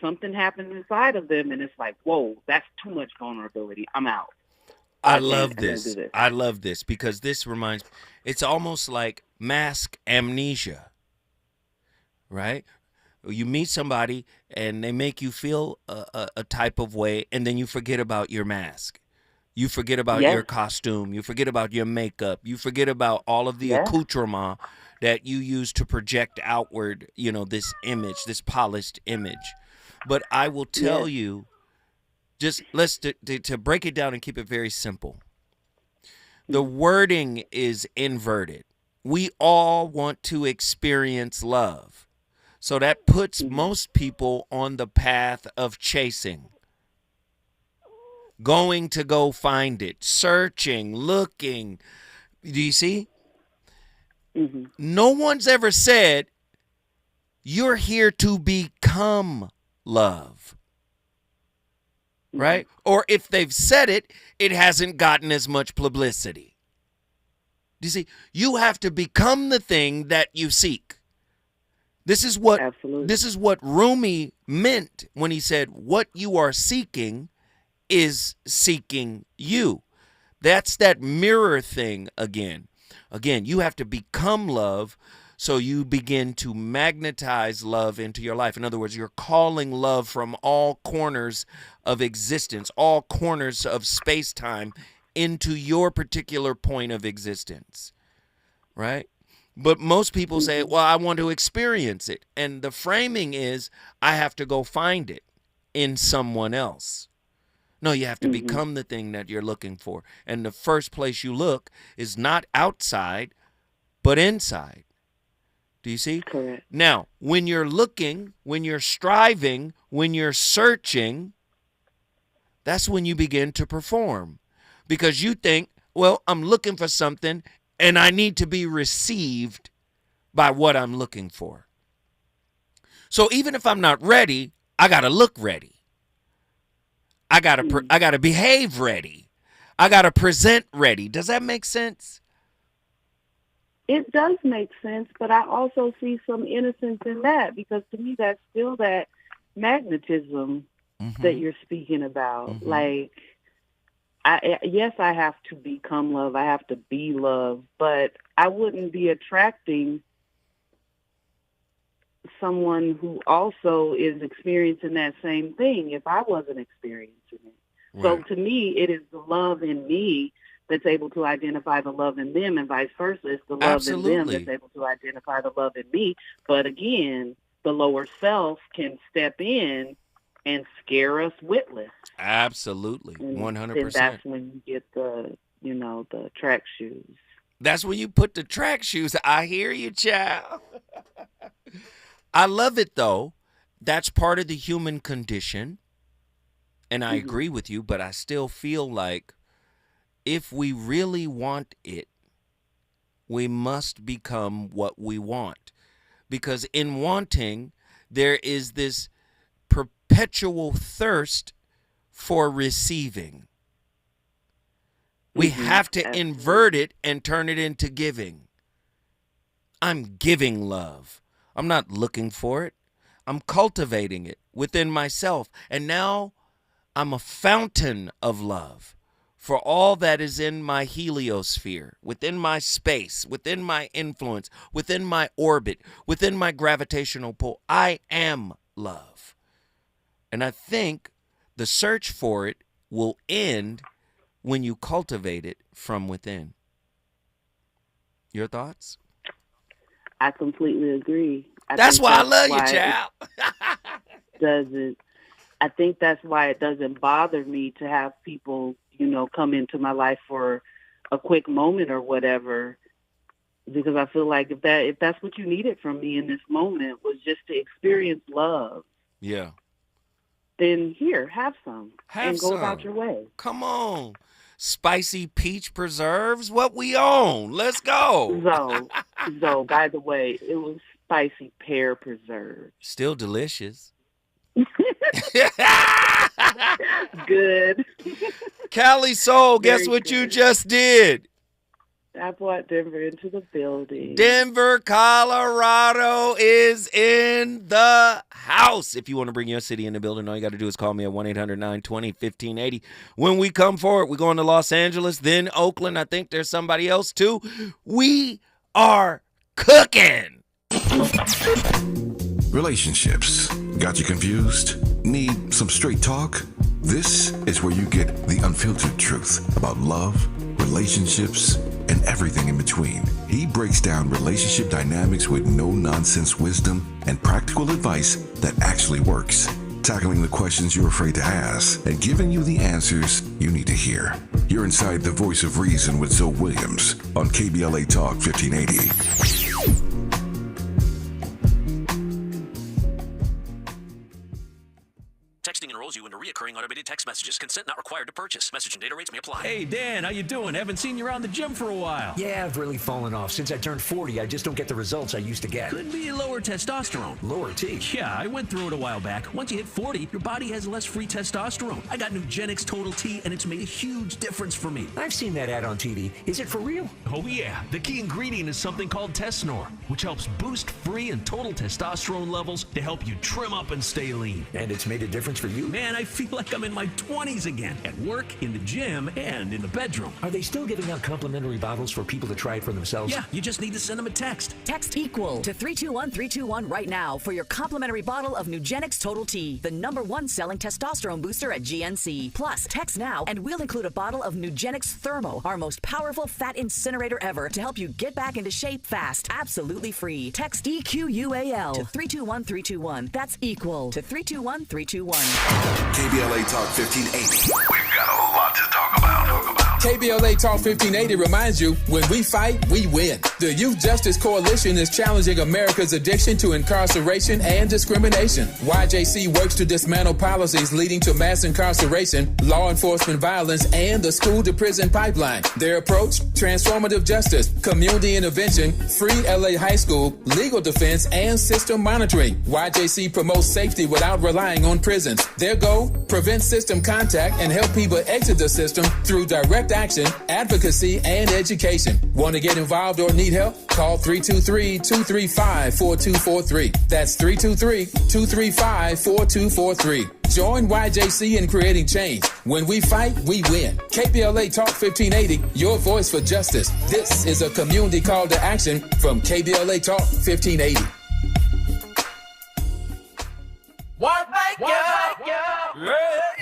something happens inside of them, and it's like, whoa, that's too much vulnerability. I'm out. I love this. I love this because this reminds me, it's almost like mask amnesia, right? You meet somebody and they make you feel a type of way, and then you forget about your mask. You forget about your costume. You forget about your makeup. You forget about all of the accoutrement that you use to project outward, this image, this polished image. But I will tell you, just to break it down and keep it very simple. The wording is inverted. We all want to experience love. So that puts most people on the path of chasing. Going to go find it, searching, looking. Do you see? No one's ever said, you're here to become love. Right? Or if they've said it, it hasn't gotten as much publicity. Do you see? You have to become the thing that you seek. This is what Rumi meant when he said, what you are seeking is seeking you. That's that mirror thing again. Again, you have to become love, so you begin to magnetize love into your life. In other words, you're calling love from all corners of existence, all corners of space-time into your particular point of existence, right? But most people say, well, I want to experience it. And the framing is, I have to go find it in someone else. No, you have to become the thing that you're looking for. And the first place you look is not outside, but inside. Do you see? Correct. Now, when you're looking, when you're striving, when you're searching, that's when you begin to perform. Because you think, well, I'm looking for something and I need to be received by what I'm looking for. So even if I'm not ready, I got to look ready. I got to behave ready. I got to present ready. Does that make sense? It does make sense, but I also see some innocence in that, because to me that's still that magnetism that you're speaking about. Like, yes, I have to become love. I have to be love, but I wouldn't be attracting someone who also is experiencing that same thing if I wasn't experiencing it. So to me, it is the love in me that's able to identify the love in them, and vice versa. It's the love in them that's able to identify the love in me. But again, the lower self can step in and scare us witless. Absolutely, 100%. And that's when you get the track shoes. That's when you put the track shoes. I hear you, child. I love it, though. That's part of the human condition. And I agree with you, but I still feel like if we really want it, we must become what we want. Because in wanting, there is this perpetual thirst for receiving. We have to invert it and turn it into giving. I'm giving love. I'm not looking for it. I'm cultivating it within myself. And now I'm a fountain of love for all that is in my heliosphere, within my space, within my influence, within my orbit, within my gravitational pull. I am love. And I think the search for it will end when you cultivate it from within. Your thoughts? I completely agree. That's why I love you, child. I think that's why it doesn't bother me to have people, come into my life for a quick moment or whatever, because I feel like if that's what you needed from me in this moment was just to experience love. Yeah. Then here, have some and go about your way. Come on. Spicy peach preserves, what we own. Let's go. So, by the way, it was spicy pear preserves. Still delicious. Good. Cali Soul, guess what you just did? I brought Denver into the building. Denver, Colorado is in the house. If you want to bring your city in the building, all you got to do is call me at 1-800-920-1580. When we come forward, we're going to Los Angeles, then Oakland. I think there's somebody else too. We are cooking. Relationships. Got you confused? Need some straight talk? This is where you get the unfiltered truth about love, relationships, and everything in between. He breaks down relationship dynamics with no-nonsense wisdom and practical advice that actually works. Tackling the questions you're afraid to ask and giving you the answers you need to hear. You're inside the Voice of Reason with Zoe Williams on KBLA Talk 1580. Texting enrolls you into reoccurring automated text messages. Consent not required to purchase. Message and data rates may apply. Hey, Dan, how you doing? Haven't seen you around the gym for a while. Yeah, I've really fallen off. Since I turned 40, I just don't get the results I used to get. Could be lower testosterone. Lower T? Yeah, I went through it a while back. Once you hit 40, your body has less free testosterone. I got Nugenix Total T, and it's made a huge difference for me. I've seen that ad on TV. Is it for real? Oh, yeah. The key ingredient is something called Tesnor, which helps boost free and total testosterone levels to help you trim up and stay lean. And it's made a difference for you? Man, I feel like I'm in my 20s again, at work, in the gym, and in the bedroom. Are they still giving out complimentary bottles for people to try it for themselves? Yeah, you just need to send them a text. Text EQUAL to 321-321 right now for your complimentary bottle of Nugenix Total T, the #1 selling testosterone booster at GNC. Plus, text now and we'll include a bottle of Nugenix Thermo, our most powerful fat incinerator ever, to help you get back into shape fast. Absolutely free. Text EQUAL to 321-321. That's EQUAL to 321-321. KBLA Talk 1580. We've got a lot to talk about. KBLA Talk 1580 reminds you, when we fight, we win. The Youth Justice Coalition is challenging America's addiction to incarceration and discrimination. YJC works to dismantle policies leading to mass incarceration, law enforcement violence, and the school-to-prison pipeline. Their approach? Transformative justice, community intervention, free LA high school, legal defense, and system monitoring. YJC promotes safety without relying on prisons. Their goal? Prevent system contact and help people exit the system through direct action, advocacy, and education. Want to get involved or need help? Call 323-235-4243. That's 323-235-4243. Join YJC in creating change. When we fight, we win. KBLA Talk 1580, your voice for justice. This is a community call to action from KBLA Talk 1580.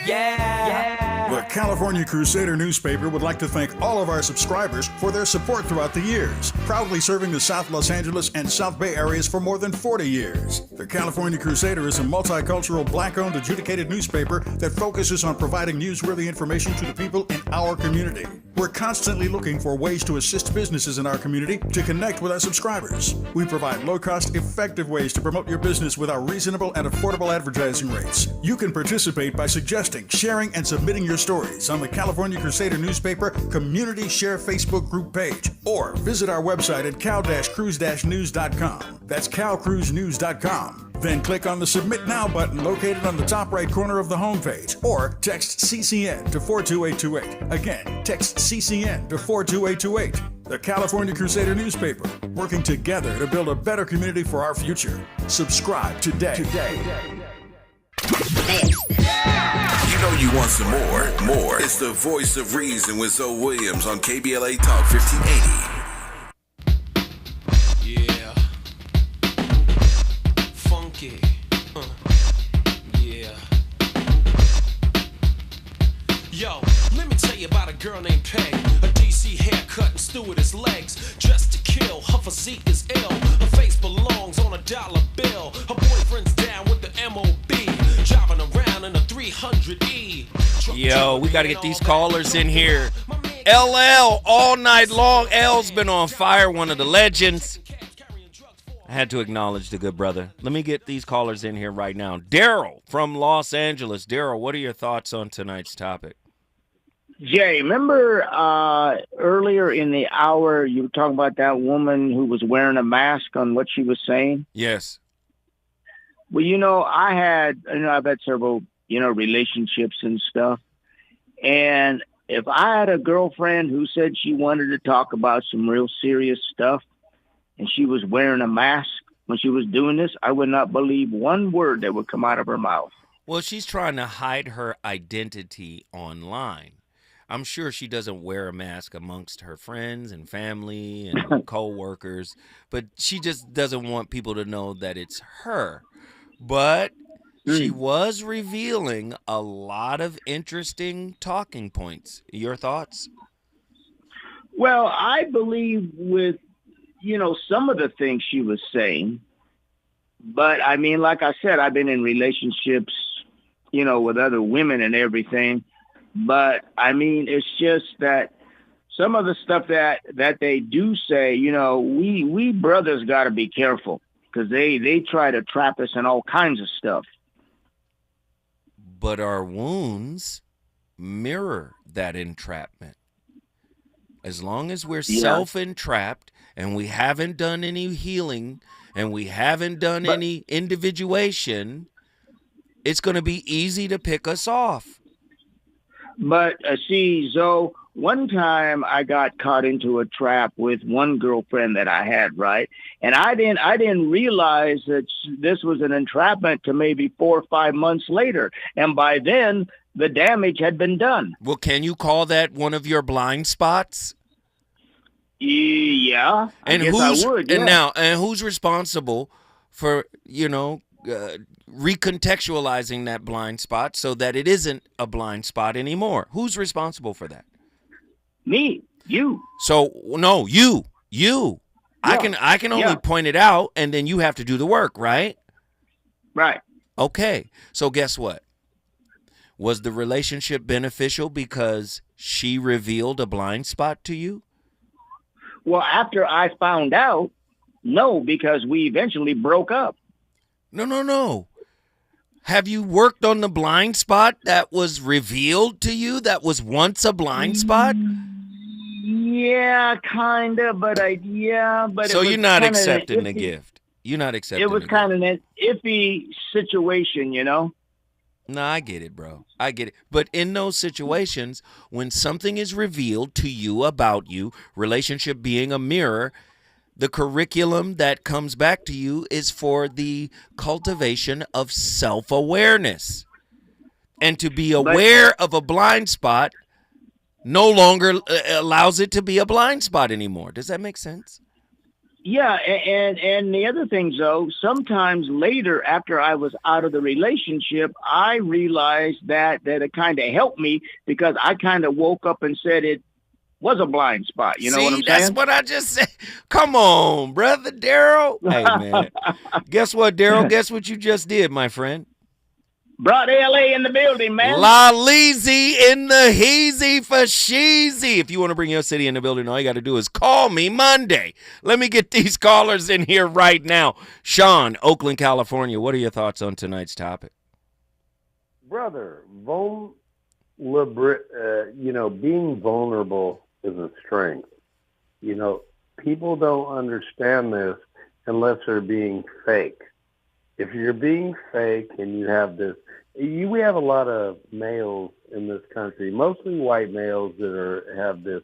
Yeah. Where California Crusader newspaper would like to thank all of our subscribers for their support throughout the years, proudly serving the South Los Angeles and South Bay areas for more than 40 years. The California Crusader is a multicultural, black-owned, adjudicated newspaper that focuses on providing newsworthy information to the people in our community. We're constantly looking for ways to assist businesses in our community to connect with our subscribers. We provide low-cost, effective ways to promote your business with our reasonable and affordable advertising rates. You can participate by suggesting, sharing, and submitting your stories on the California Crusader newspaper Community Share Facebook group page, or visit our website at cal-cruise-news.com. That's calcruisenews.com. Then click on the Submit Now button located on the top right corner of the homepage, or text CCN to 42828. Again, text CCN to 42828. The California Crusader newspaper, working together to build a better community for our future. Subscribe today. You know you want some more. More. It's the Voice of Reason with Zoe Williams on KBLA Talk 1580. Yeah. Funky. Yeah. Yo, let me tell you about a girl named Peg. A DC haircut and stewardess legs. Dressed to kill, her physique is ill. Her face belongs on a dollar bill. Her boyfriend's down with the M.O.B. Driving around in a 300E. Yo, we got to get these callers in here. LL all night long. L's been on fire, one of the legends. I had to acknowledge the good brother. Let me get these callers in here right now. Daryl from Los Angeles. Daryl, what are your thoughts on tonight's topic? Jay, remember earlier in the hour you were talking about that woman who was wearing a mask on what she was saying? Yes. Well, I've had several, relationships and stuff. And if I had a girlfriend who said she wanted to talk about some real serious stuff and she was wearing a mask when she was doing this, I would not believe one word that would come out of her mouth. Well, she's trying to hide her identity online. I'm sure she doesn't wear a mask amongst her friends and family and co-workers, but she just doesn't want people to know that it's her. But she was revealing a lot of interesting talking points. Your thoughts? Well, I believe with, some of the things she was saying. But, I mean, like I said, I've been in relationships, with other women and everything. But, I mean, it's just that some of the stuff that they do say, we brothers got to be careful because they try to trap us in all kinds of stuff. But our wounds mirror that entrapment. As long as we're self-entrapped and we haven't done any healing and we haven't done any individuation, it's going to be easy to pick us off. But see, Zoe, one time I got caught into a trap with one girlfriend that I had, right? And I didn't realize that this was an entrapment to maybe 4 or 5 months later. And by then, the damage had been done. Well, can you call that one of your blind spots? Yeah, I guess I would. Yeah. And who's responsible for, recontextualizing that blind spot so that it isn't a blind spot anymore? Who's responsible for that? Me, you. So no, you. Yeah. I can only point it out, and then you have to do the work, right? Right. Okay. So guess what? Was the relationship beneficial because she revealed a blind spot to you? Well, after I found out, no, because we eventually broke up. No. Have you worked on the blind spot that was revealed to you that was once a blind spot? Yeah, kind of, but So you're not accepting the gift. You're not accepting it. It was kind of an iffy situation, No, I get it, bro. I get it. But in those situations, when something is revealed to you about you, relationship being a mirror, the curriculum that comes back to you is for the cultivation of self-awareness. And to be aware of a blind spot no longer allows it to be a blind spot anymore. Does that make sense? Yeah, and the other thing, though, sometimes later after I was out of the relationship, I realized that it kind of helped me because I kind of woke up and said it was a blind spot. You know what I'm saying? That's what I just said. Come on, brother Daryl. Hey, man. Guess what, Daryl? Guess what you just did, my friend? Brought LA in the building, man. La Leezy in the heezy for sheezy. If you want to bring your city in the building, all you got to do is call me Monday. Let me get these callers in here right now. Sean, Oakland, California. What are your thoughts on tonight's topic? Brother, being vulnerable is a strength. You know, people don't understand this unless they're being fake. If you're being fake and you have this, we have a lot of males in this country, mostly white males that have this,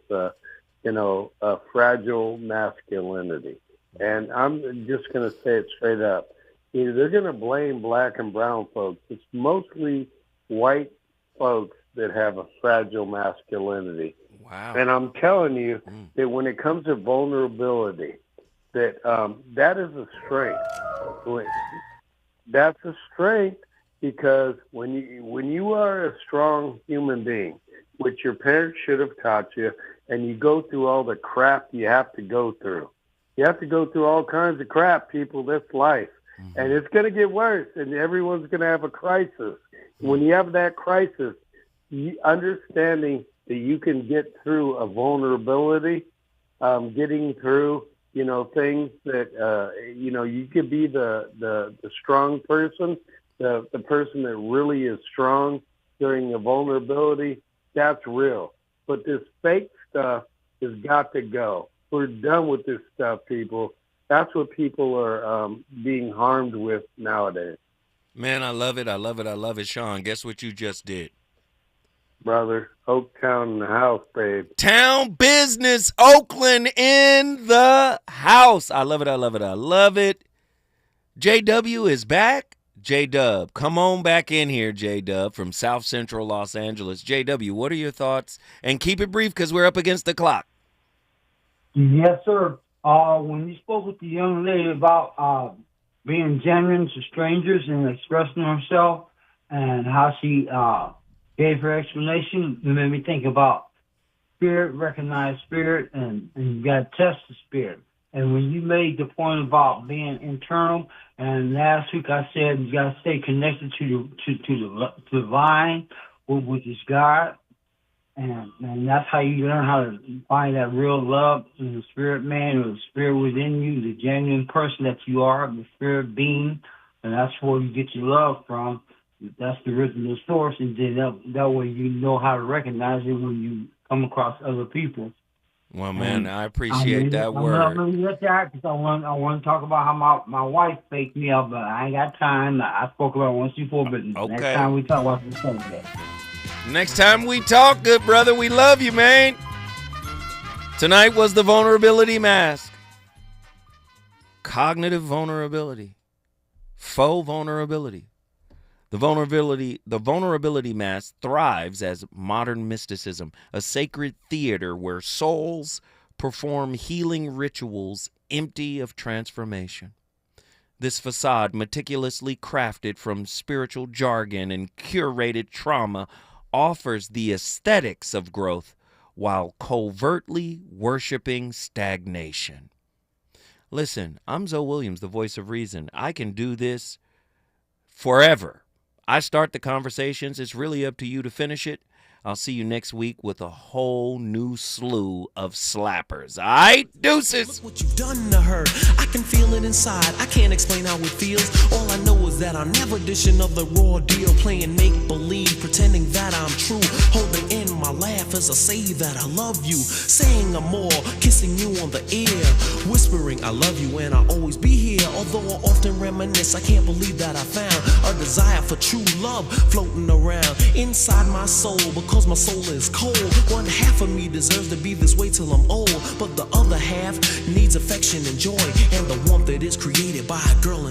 fragile masculinity. And I'm just going to say it straight up. They're going to blame black and brown folks. It's mostly white folks that have a fragile masculinity. Wow. And I'm telling you that when it comes to vulnerability, that is a strength. That's a strength because when you are a strong human being, which your parents should have taught you, and you go through all the crap you have to go through. You have to go through all kinds of crap, people. That's life. Mm-hmm. And it's going to get worse, and everyone's going to have a crisis. Mm-hmm. When you have that crisis, understanding that you can get through a vulnerability, getting through things that, you could be the strong person, the person that really is strong during a vulnerability. That's real. But this fake stuff has got to go. We're done with this stuff, people. That's what people are being harmed with nowadays. Man, I love it. I love it. I love it. Sean, guess what you just did? Brother, Oaktown in the house, babe. Town business, Oakland in the house. I love it. I love it. I love it. JW is back. J-Dub, come on back in here, J-Dub, from South Central Los Angeles. JW, what are your thoughts? And keep it brief because we're up against the clock. Yes, sir. When you spoke with the young lady about being genuine to strangers and expressing herself and how she gave her explanation, it made me think about spirit, recognize spirit, and you got to test the spirit. And when you made the point about being internal, and last week I said you got to stay connected to the divine, which is God, and that's how you learn how to find that real love in the spirit man, or the spirit within you, the genuine person that you are, the spirit being, and that's where you get your love from. That's the original source, and then that way you know how to recognize it when you come across other people. Well, man, I appreciate that word. I'm going to get that because I want to talk about how my wife faked me out, but I ain't got time. I spoke about it once before, but next time we talk about the subject. Next time we talk, good brother, we love you, man. Tonight was the vulnerability mask. Cognitive vulnerability. Faux vulnerability. The vulnerability mask thrives as modern mysticism, a sacred theater where souls perform healing rituals empty of transformation. This facade, meticulously crafted from spiritual jargon and curated trauma, offers the aesthetics of growth while covertly worshiping stagnation. Listen, I'm Zoe Williams, the voice of reason. I can do this forever. I start the conversations. It's really up to you to finish it. I'll see you next week with a whole new slew of slappers. All right, deuces. Look what you've done to her. I can feel it inside. I can't explain how it feels. All I know is that I'm never dishing of the raw deal, playing make-believe, pretending that I'm true, holding in my laugh as I say that I love you, saying I'm more, kissing you on the ear, whispering I love you and I'll always be here. Although I often reminisce, I can't believe that I found a desire for true love floating around inside my soul, because my soul is cold. One half of me deserves to be this way till I'm old, but the other half needs affection and joy and the warmth that is created by a girl